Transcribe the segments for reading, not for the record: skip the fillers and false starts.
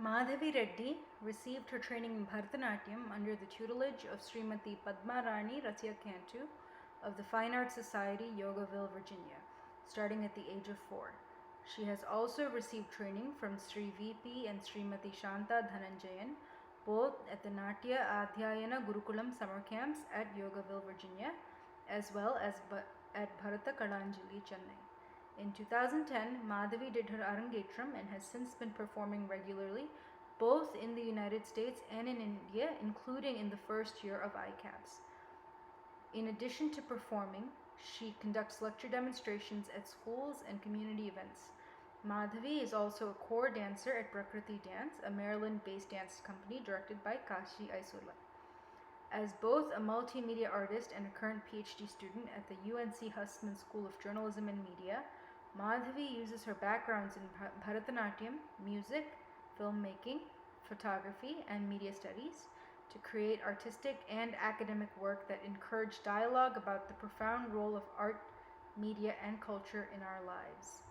Madhavi Reddi received her training in Bharatanatyam under the tutelage of Srimati Padmarani Ratya Cantu of the Fine Arts Society, Yogaville, Virginia, starting at the age of 4. She has also received training from Sri VP and Srimati Shanta Dhananjayan, both at the Natya Adhyayana Gurukulam summer camps at Yogaville, Virginia, as well as at Bharata Kalanjali, Chennai. In 2010, Madhavi did her Arangetram and has since been performing regularly, both in the United States and in India, including in the first year of ICAPS. In addition to performing, she conducts lecture demonstrations at schools and community events. Madhavi is also a core dancer at Prakriti Dance, a Maryland-based dance company directed by Kashi Aisula. As both a multimedia artist and a current PhD student at the UNC Hussman School of Journalism and Media, Madhavi uses her backgrounds in Bharatanatyam, music, filmmaking, photography, and media studies to create artistic and academic work that encourage dialogue about the profound role of art, media, and culture in our lives.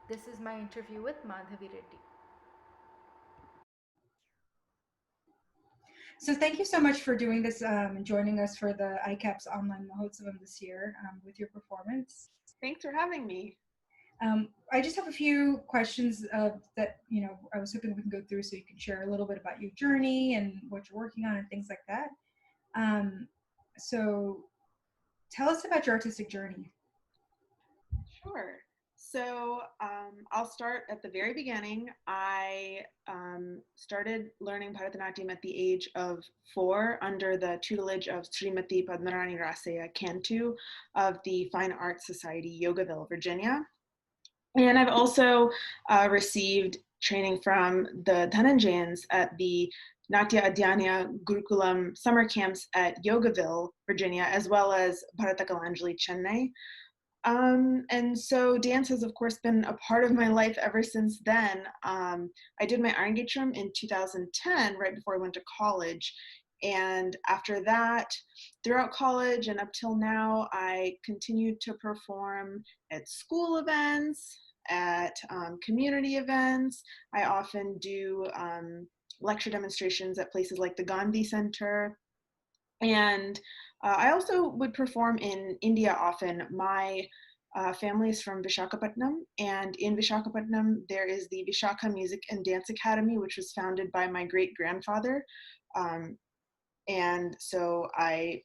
This is my interview with Madhavi Reddi. So thank you so much for doing this and joining us for the ICAPS online Mahotsavam this year with your performance. Thanks for having me. I just have a few questions that I was hoping we can go through so you can share a little bit about your journey and what you're working on and things like that. So tell us about your artistic journey. Sure. So I'll start at the very beginning. I started learning Bharatanatyam at the age of 4 under the tutelage of Srimati Padmarani Ratya Cantu of the Fine Arts Society, Yogaville, Virginia. And I've also received training from the Dhananjayans at the Natya Adhyayana Gurukulam summer camps at Yogaville, Virginia, as well as Bharata Kalanjali, Chennai. And so dance has, of course, been a part of my life ever since then. I did my Arangetram in 2010, right before I went to college. And after that, throughout college and up till now, I continued to perform at school events, at community events. I often do lecture demonstrations at places like the Gandhi Center. And I also would perform in India often. My family is from Visakhapatnam, and in Visakhapatnam there is the Vishakha Music and Dance Academy, which was founded by my great-grandfather. And so I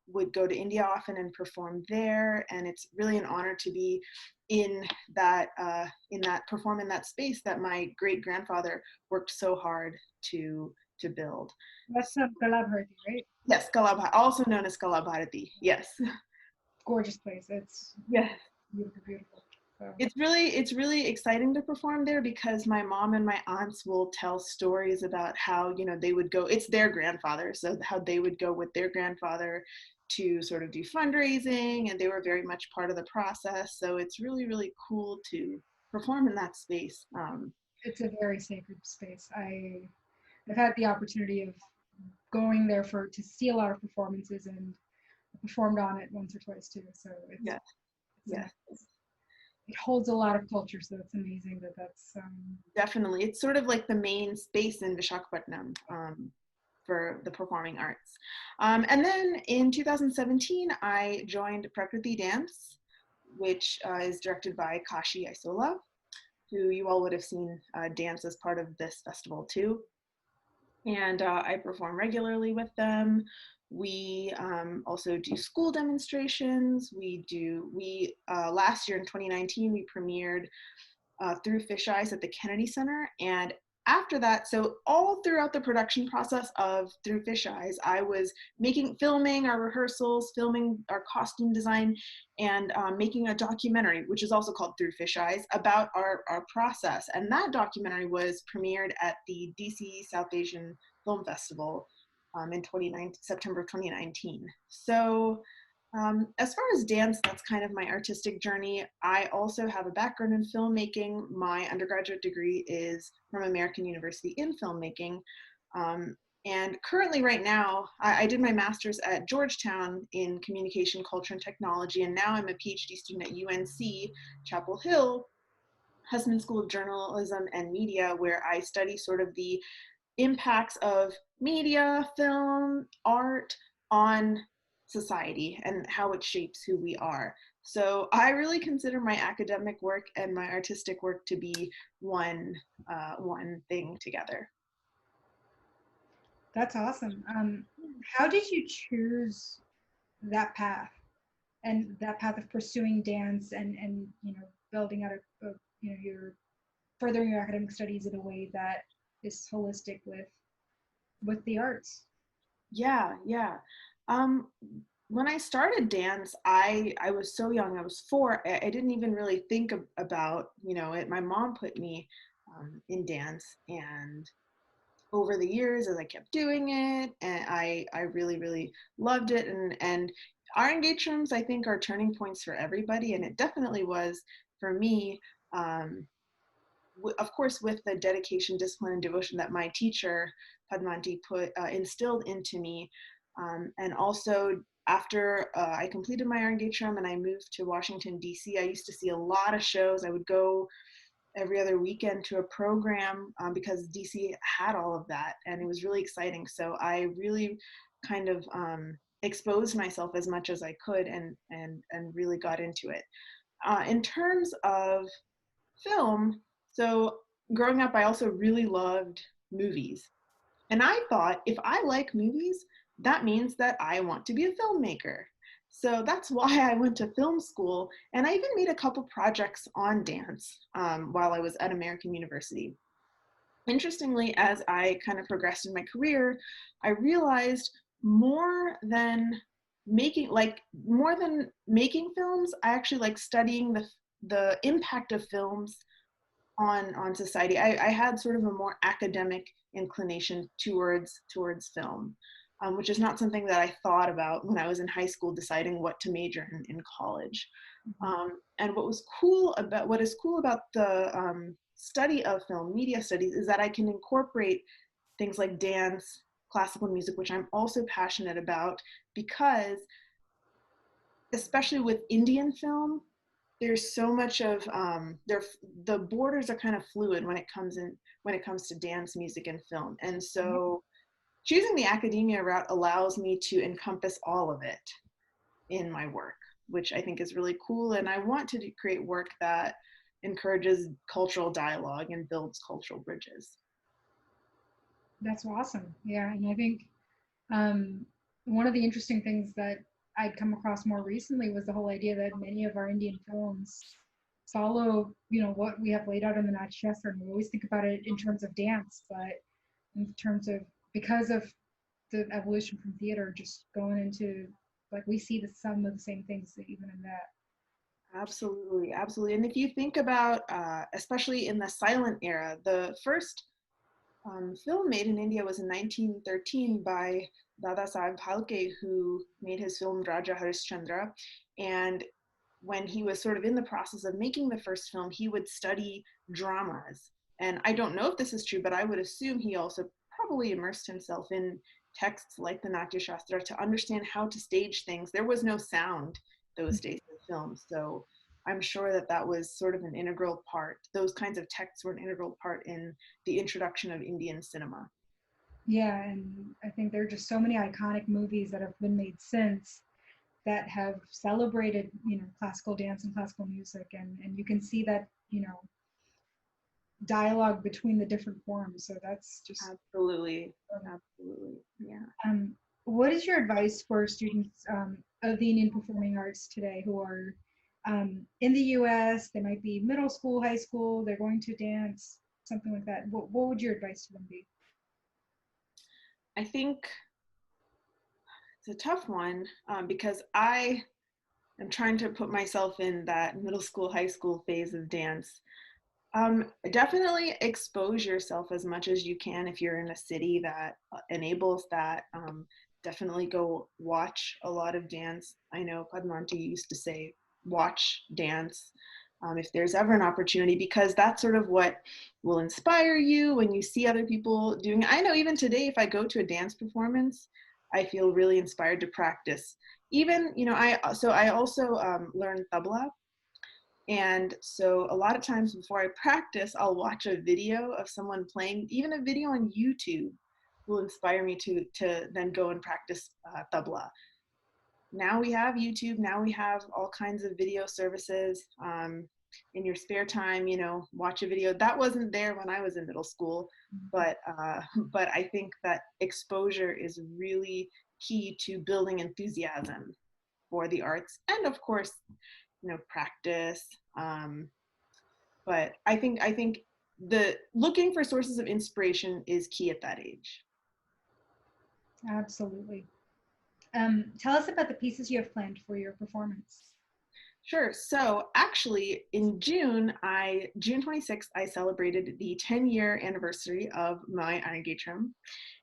would go to India often and perform there, and it's really an honor to be perform in that space that my great-grandfather worked so hard to build. That's Kala Bharati, right? Yes, also known as Kala Bharati. Yes. Gorgeous place. It's beautiful, beautiful. So. It's really exciting to perform there because my mom and my aunts will tell stories about how they would go. It's their grandfather, so how they would go with their grandfather to sort of do fundraising, and they were very much part of the process. So it's really, really cool to perform in that space. It's a very sacred space. I've had the opportunity of going there to see a lot of performances and performed on it once or twice too. So it holds a lot of culture. So it's amazing that's definitely. It's sort of like the main space in Visakhapatnam for the performing arts. And then in 2017, I joined Prakriti Dance, which is directed by Kashi Aisula, who you all would have seen dance as part of this festival too. And I perform regularly with them. We also do school demonstrations. Last year in 2019, we premiered Through Fish Eyes at the Kennedy Center. And after that, so all throughout the production process of Through Fish Eyes, I was filming our rehearsals, filming our costume design, and making a documentary, which is also called Through Fish Eyes, about our process. And that documentary was premiered at the DC South Asian Film Festival in September 2019. So as far as dance, that's kind of my artistic journey. I also have a background in filmmaking. My undergraduate degree is from American University in filmmaking. And currently right now, I did my master's at Georgetown in communication, culture, and technology. And now I'm a PhD student at UNC Chapel Hill. Hussman School of Journalism and Media, where I study sort of the impacts of media, film, art on society and how it shapes who we are. So I really consider my academic work and my artistic work to be one thing together. That's awesome. How did you choose that path and that path of pursuing dance and building out your furthering your academic studies in a way that is holistic with the arts? Yeah. Um, when I started dance, I was so young. I was 4. I didn't even really think about it. My mom put me in dance, and over the years, as I kept doing it, and I really loved it. And our engagements, I think, are turning points for everybody, and it definitely was for me. Um, of course, with the dedication, discipline, and devotion that my teacher Padmanti instilled into me, and also after I completed my engagement and I moved to Washington D.C., I used to see a lot of shows. I would go every other weekend to a program because DC had all of that, and it was really exciting. So I really kind of exposed myself as much as I could, and really got into it. In terms of film, so growing up, I also really loved movies. And I thought, if I like movies, that means that I want to be a filmmaker. So that's why I went to film school. And I even made a couple projects on dance while I was at American University. Interestingly, as I kind of progressed in my career, I realized more than making films, I actually like studying the impact of films on society. I had sort of a more academic inclination towards film, which is not something that I thought about when I was in high school deciding what to major in college. And what is cool about the study of film, media studies, is that I can incorporate things like dance, classical music, which I'm also passionate about, because especially with Indian film, there's so much of the borders are kind of fluid when it comes to dance music and film, and so choosing the academia route allows me to encompass all of it in my work, which I think is really cool. And I want to create work that encourages cultural dialogue and builds cultural bridges. That's awesome. Yeah, and I think one of the interesting things that I'd come across more recently was the whole idea that many of our Indian films follow, what we have laid out in the Natya Shastra, and we always think about it in terms of dance, but in terms of, because of the evolution from theater, just going into, like, we see some of the same things even in that. Absolutely. And if you think about, especially in the silent era, the first film made in India was in 1913 by Dada Saheb Phalke, who made his film Raja Harishchandra. And when he was sort of in the process of making the first film, he would study dramas. And I don't know if this is true, but I would assume he also probably immersed himself in texts like the Natya Shastra to understand how to stage things. There was no sound those days in film, so I'm sure that was sort of an integral part. Those kinds of texts were an integral part in the introduction of Indian cinema. Yeah, and I think there are just so many iconic movies that have been made since that have celebrated, classical dance and classical music, and you can see that, dialogue between the different forms. So that's just Absolutely, yeah. What is your advice for students of the Indian performing arts today who are in the U.S.? They might be middle school, high school. They're going to dance, something like that. What would your advice to them be? I think it's a tough one because I am trying to put myself in that middle school, high school phase of dance. Definitely expose yourself as much as you can if you're in a city that enables that. Definitely go watch a lot of dance. I know Padmanti used to say, watch dance if there's ever an opportunity, because that's sort of what will inspire you when you see other people doing it. I know even today, if I go to a dance performance, I feel really inspired to practice. Even, I also learned tabla, And so a lot of times before I practice, I'll watch a video of someone playing. Even a video on YouTube will inspire me to then go and practice tabla. Now we have YouTube, now we have all kinds of video services. In your spare time, watch a video. That wasn't there when I was in middle school, but I think that exposure is really key to building enthusiasm for the arts, and of course, practice. But I think the looking for sources of inspiration is key at that age. Absolutely. Tell us about the pieces you have planned for your performance. Sure. So actually, in June 26th, I celebrated the 10-year anniversary of my Arangetram.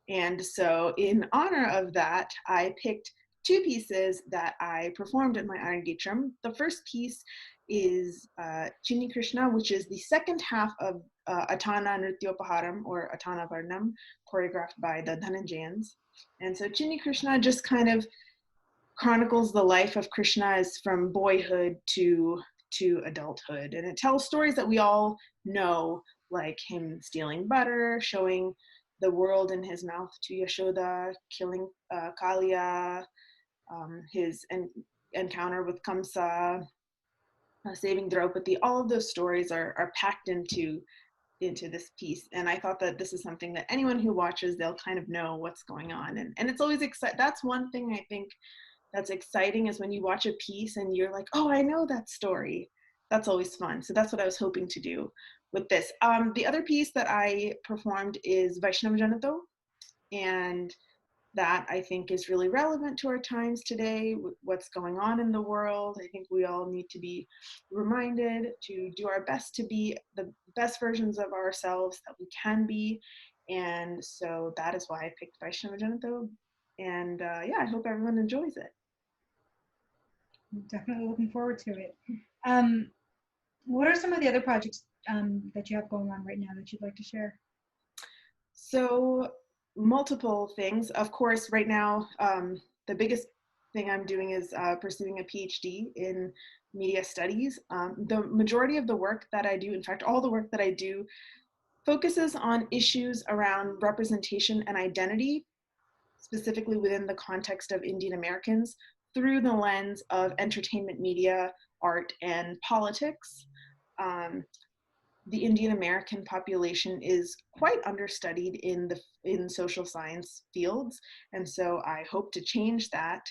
And so in honor of that, I picked two pieces that I performed at my Arangetram. The first piece is Chinni Krishna, which is the second half of Atana Nrityopaharam, or Atana Varnam, choreographed by the Dhananjayans. And so Chinni Krishna just kind of chronicles the life of Krishna as from boyhood to adulthood, and it tells stories that we all know, like him stealing butter, showing the world in his mouth to Yashoda, killing Kalia, his encounter with Kamsa, saving Draupadi. All of those stories are packed into this piece, and I thought that this is something that anyone who watches, they'll kind of know what's going on, and it's always exciting. That's one thing I think that's exciting, is when you watch a piece and you're like, oh, I know that story. That's always fun. So that's what I was hoping to do with this. The other piece that I performed is Vaishnava Janato, and that I think is really relevant to our times today, what's going on in the world. I think we all need to be reminded to do our best to be the best versions of ourselves that we can be. And so that is why I picked Vaishnava Janato. And yeah, I hope everyone enjoys it. Definitely looking forward to it. What are some of the other projects that you have going on right now that you'd like to share? So multiple things. Of course, right now, the biggest thing I'm doing is pursuing a PhD in media studies. The majority of the work that I do, in fact, all the work that I do, focuses on issues around representation and identity, specifically within the context of Indian Americans, through the lens of entertainment media, art, and politics. The Indian American population is quite understudied in social science fields, and so I hope to change that.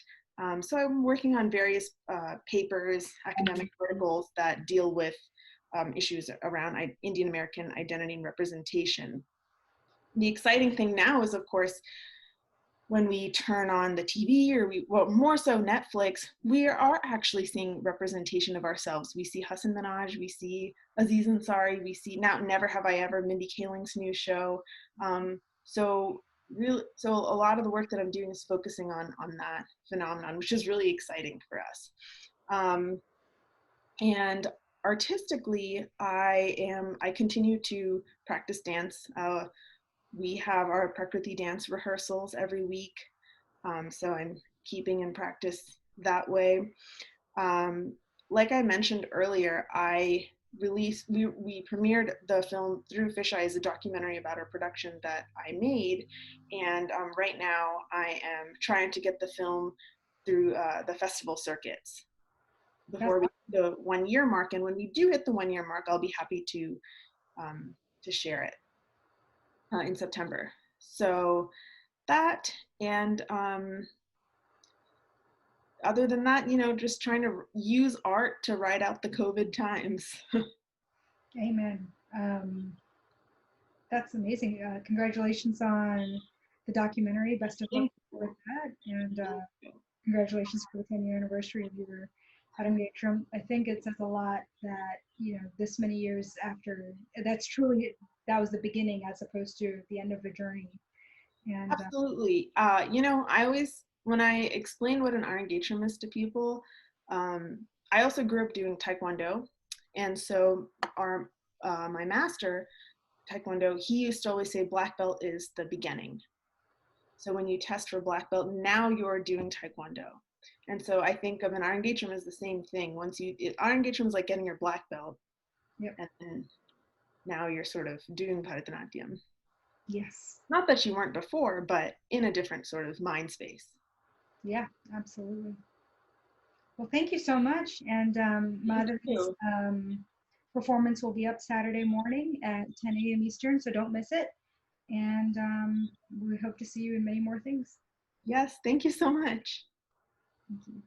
So I'm working on various papers, academic articles that deal with issues around Indian American identity and representation. The exciting thing now is, of course, when we turn on the TV, or more so Netflix, we are actually seeing representation of ourselves. We see Hassan Minhaj, we see Aziz Ansari, we see now Never Have I Ever, Mindy Kaling's new show. So a lot of the work that I'm doing is focusing on that phenomenon, which is really exciting for us. And artistically, I continue to practice dance. We have our Prakriti dance rehearsals every week, so I'm keeping in practice that way. Like I mentioned earlier, we premiered the film Through Fisheye as a documentary about our production that I made, and right now I am trying to get the film through the festival circuits before we hit the 1 year mark. And when we do hit the 1 year mark, I'll be happy to share it in September. So that, and other than that, just trying to use art to ride out the COVID times. Amen. That's amazing. Congratulations on the documentary. Best of luck with that. And congratulations for the 10-year anniversary of your Arangetram. I think it says a lot that, this many years after, that was the beginning as opposed to the end of a journey. And Absolutely. I always, when I explain what an Arangetram is to people, I also grew up doing Taekwondo. And so my master, Taekwondo, he used to always say black belt is the beginning. So when you test for black belt, now you're doing Taekwondo. And so I think of an art engagement as the same thing. Art engagement is like getting your black belt, Yep. and then now you're sort of doing Bharatanatyam. Yes. Not that you weren't before, but in a different sort of mind space. Yeah, absolutely. Well, thank you so much. And Madhavi's performance will be up Saturday morning at 10 a.m. Eastern, so don't miss it. And we hope to see you in many more things. Yes, thank you so much. Thank you.